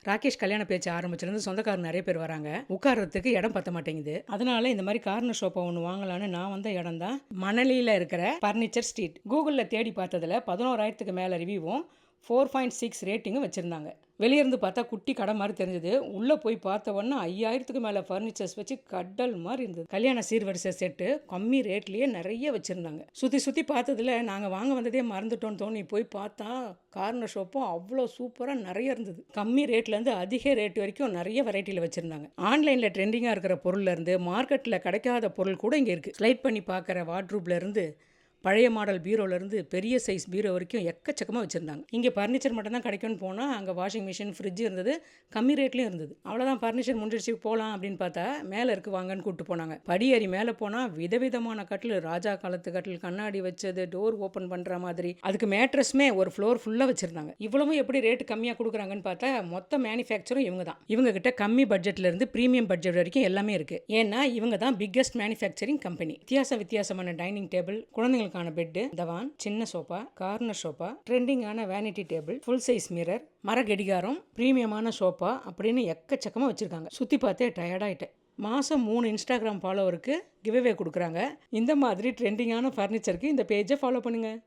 ராகேஷ் கல்யாண பேச்சு ஆரம்பிச்சிருந்து சொந்தக்காரர் நிறைய பேர் வராங்க. உட்கார்றதுக்கு இடம் பத்த மாட்டேங்குது. அதனால இந்த மாதிரி கார்னர் ஷோஃபா ஒன்று வாங்கலான்னு நான் வந்த இடம் தான் மணலியில் இருக்கிற ஃபர்னிச்சர் ஸ்ட்ரீட். கூகுளில் தேடி பார்த்ததில் 11,000க்கு மேலே ரிவ்யூவும் 4.6 ரேட்டிங்கும் வச்சுருந்தாங்க. வெளியிருந்து பார்த்தா குட்டி கடை மாதிரி தெரிஞ்சது. உள்ளே போய் பார்த்த உடனே 5,000க்கு மேலே ஃபர்னிச்சர்ஸ் வச்சு கடல் மாதிரி இருந்தது. கல்யாண சீர்வரிசை செட்டு கம்மி ரேட்லேயே நிறைய வச்சுருந்தாங்க. சுற்றி பார்த்ததில் நாங்கள் வாங்க வந்ததே மறந்துட்டோன்னு தோணி போய் பார்த்தா கார்னர் ஷாப்பும் அவ்வளோ சூப்பராக நிறைய இருந்தது. கம்மி ரேட்லேருந்து அதிக ரேட் வரைக்கும் நிறைய வெரைட்டியில் வச்சுருந்தாங்க. ஆன்லைனில் ட்ரெண்டிங்காக இருக்கிற பொருள்லேருந்து மார்க்கெட்டில் கிடைக்காத பொருள் கூட இங்கே இருக்குது. ஸ்லைட் பண்ணி பார்க்குற வார்ட்ரூப்லேருந்து பழைய மாடல் பீரோலேருந்து பெரிய சைஸ் பீரோ வரைக்கும் எக்கச்சக்கமாக வச்சுருந்தாங்க. இங்கே ஃபர்னிச்சர் மட்டும் தான் கிடைக்கும்னு போனால் அங்கே வாஷிங் மிஷின், ஃப்ரிட்ஜ் இருந்தது. கம்மி ரேட்லேயும் இருந்தது. அவ்வளோதான், ஃபர்னிச்சர் முடிஞ்சிடுச்சு, போகலாம் அப்படின்னு பார்த்தா மேலே இருக்கு வாங்கன்னு கூப்பிட்டு போனாங்க. படியேறி மேலே போனால் விதவிதமான கட்டில், ராஜா காலத்து கட்டில், கண்ணாடி வச்சது, டோர் ஓப்பன் பண்ணுற மாதிரி, அதுக்கு மேட்ரஸ்மே ஒரு ஃப்ளோர் ஃபுல்லாக வச்சுருந்தாங்க. இவ்வளவும் எப்படி ரேட்டு கம்மியாக கொடுக்குறாங்கன்னு பார்த்தா மொத்த மேனுஃபேக்சரும் இவங்க தான். இவங்க கிட்ட கம்மி பட்ஜெட்லேருந்து ப்ரீமியம் பட்ஜெட் வரைக்கும் எல்லாமே இருக்குது. ஏன்னா இவங்க தான் பிக்கஸ்ட் மேனுஃபேக்சரிங் கம்பெனி. வித்தியாசமான டைனிங் டேபிள், குழந்தைங்களுக்கான பெட்டு, தவான், சின்ன சோஃபா, கார்னர் சோஃபா, ட்ரெண்டிங்கான vanity table, full size mirror, மர கடிகாரம், பிரீமியமான சோஃபா அப்படின்னு எக்கச்சக்கமாக வச்சுருக்காங்க. சுற்றி பார்த்தே டயர்டாயிட்டேன். மாதம் 3 இன்ஸ்டாகிராம் ஃபாலோவருக்கு கிவ்அவே கொடுக்குறாங்க. இந்த மாதிரி ட்ரெண்டிங்கான ஃபர்னிச்சருக்கு இந்த பேஜை ஃபாலோ பண்ணுங்கள்.